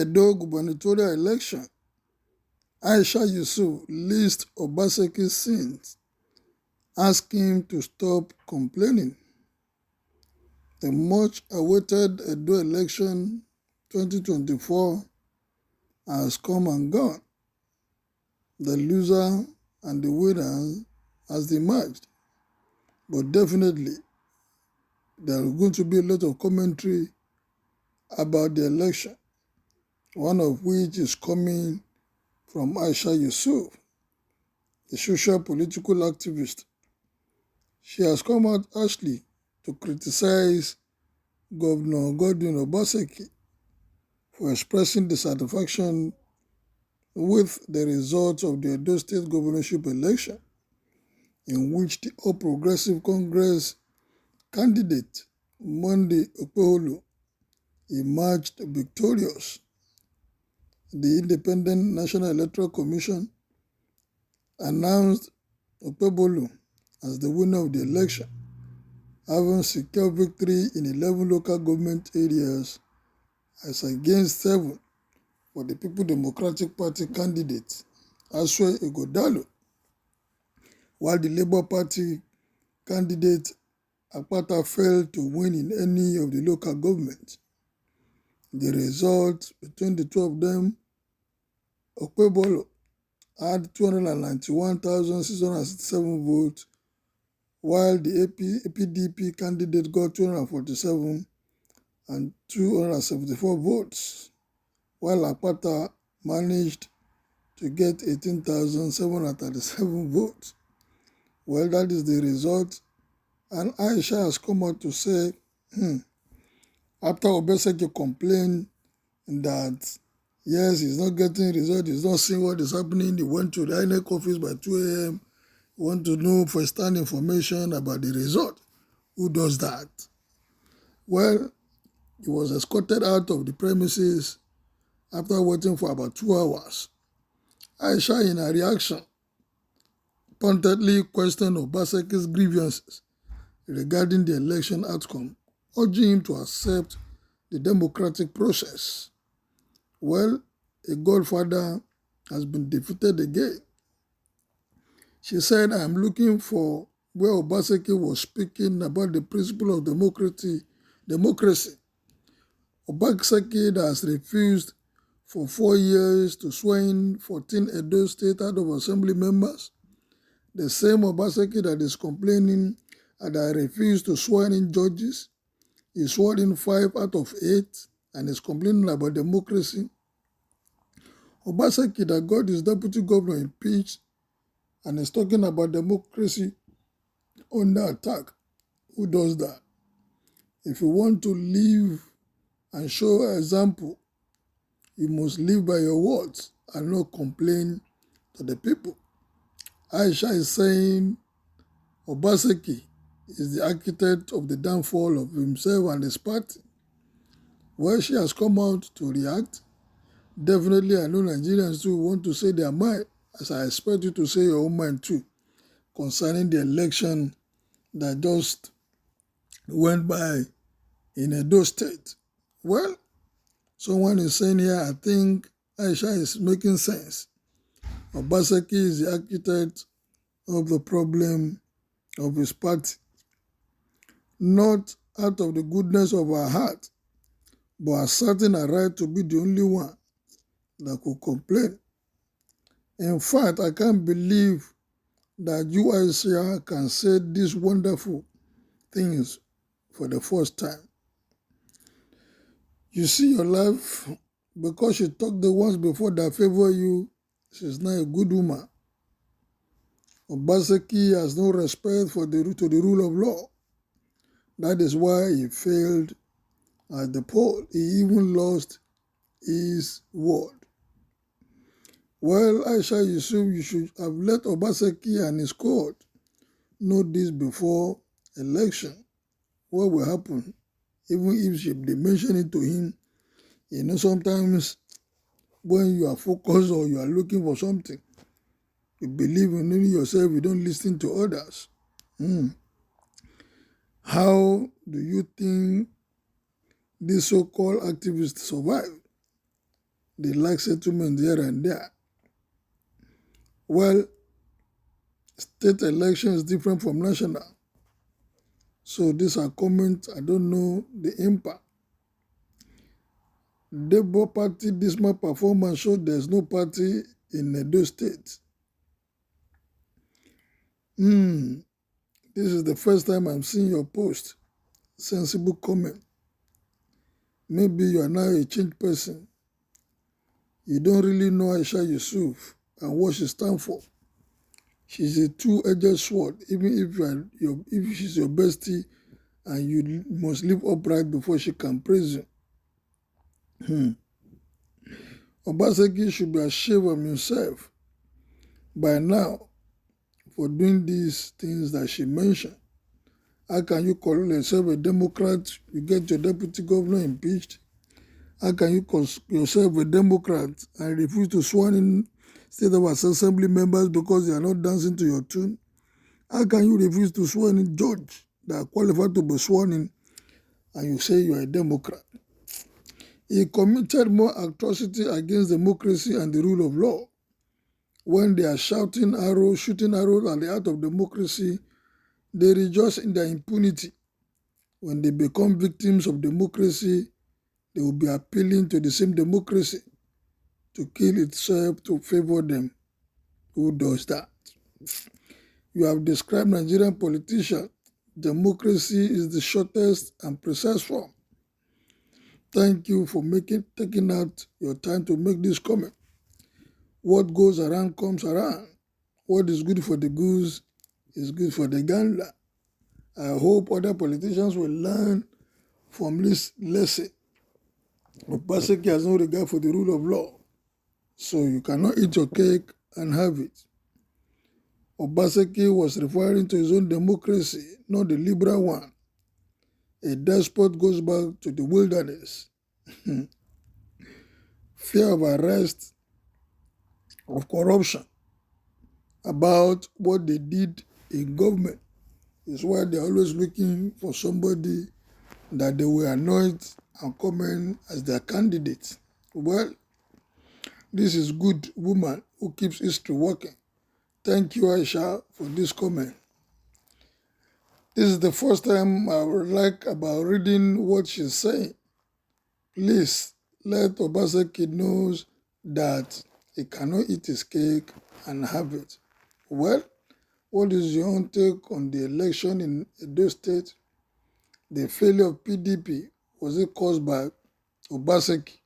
Edo gubernatorial election, Aisha Yesuf lists Obaseki's sins, asking him to stop complaining. The much-awaited Edo election 2024 has come and gone. The loser and the winner has emerged. But definitely, there is going to be a lot of commentary about the election, one of which is coming from Aisha Yesuf, the social political activist. She has come out harshly to criticize Governor Godwin Obaseki for expressing dissatisfaction with the results of the Edo State governorship election, in which the All Progressive Congress candidate Monday Okpeholo emerged victorious. The Independent National Electoral Commission announced Okpebholo as the winner of the election, having secured victory in 11 local government areas as against 7 for the People Democratic Party candidate Aswe Ighodalo, while the Labour Party candidate Akpata failed to win in any of the local governments. The result, between the two of them, Okpebholo had 291,667 votes, while the PDP candidate got 247 and 274 votes, while Akpata managed to get 18,737 votes. Well, that is the result. And Aisha has come out to say, after Obaseki complained that, yes, he's not getting results, he's not seeing what is happening, he went to the INEC office by 2 a.m., he want to know first-hand information about the result. Who does that? Well, he was escorted out of the premises after waiting for about 2 hours. Aisha, in her reaction, pointedly questioned Obaseki's grievances regarding the election outcome, urging him to accept the democratic process. Well, a godfather has been defeated again. She said, I am looking for where Obaseki was speaking about the principle of democracy. Obaseki has refused for 4 years to swear in 14 Edo State House of Assembly members. The same Obaseki that is complaining that I refused to swear in judges. He swore in 5 out of 8 and is complaining about democracy. Obaseki that got his deputy governor impeached and is talking about democracy under attack. Who does that? If you want to live and show example, you must live by your words and not complain to the people. Aisha is saying Obaseki is the architect of the downfall of himself and his party. Well, she has come out to react. Definitely, I know Nigerians too want to say their mind, as I expect you to say your own mind too, concerning the election that just went by in Edo State. Well, someone is saying here, I think Aisha is making sense. Obaseki is the architect of the problem of his party, not out of the goodness of her heart, but asserting her right to be the only one that could complain. In fact, I can't believe that you, Aisha, can say these wonderful things for the first time. You see your life, because she talked the ones before that favor you, she's not a good woman. Obaseki has no respect to the rule of law. That is why he failed at the poll. He even lost his word. Well, Aisha Yesuf, you should have let Obaseki and his court know this before election. What will happen? Even if they mention it to him, sometimes when you are focused or you are looking for something, you believe in only yourself, you don't listen to others. How do you think these so-called activists survived? they like settlement here and there. Well, state election is different from national. So these are comments. I don't know the impact. Labour Party dismal performance showed there's no party in Edo State. This is the first time I'm seeing your post. Sensible comment. Maybe you are now a changed person. You don't really know Aisha Yesuf and what she stands for. She's a two-edged sword. Even if she's your bestie, and you must live upright before she can praise you. Obaseki should be ashamed of himself by now for doing these things that she mentioned. How can you call yourself a Democrat? You get your deputy governor impeached. How can you call yourself a Democrat and refuse to swear in State of Assembly members because they are not dancing to your tune? How can you refuse to swear in judge that are qualified to be sworn in and you say you are a Democrat? He committed more atrocity against democracy and the rule of law. When they are shooting arrows at the heart of democracy, they rejoice in their impunity. When they become victims of democracy, they will be appealing to the same democracy to kill itself to favor them. Who does that? You have described Nigerian politicians. Democracy is the shortest and precise form. Thank you for taking out your time to make this comment. What goes around comes around. What is good for the goose is good for the gander. I hope other politicians will learn from this lesson. Obaseki has no regard for the rule of law, so you cannot eat your cake and have it. Obaseki was referring to his own democracy, not the liberal one. A despot goes back to the wilderness. Fear of arrest, of corruption, about what they did in government is why they're always looking for somebody that they will anoint and comment as their candidate. Well, this is good woman who keeps history working. Thank you, Aisha, for this comment. This is the first time I would like about reading what she's saying. Please let Obaseki knows that he cannot eat his cake and have it. Well, what is your own take on the election in Edo State? The failure of PDP, was it caused by Obaseki,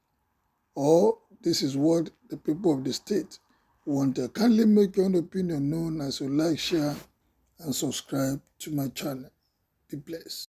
or this is what the people of the state wanted? Kindly make your own opinion known as you like, share, and subscribe to my channel. Be blessed.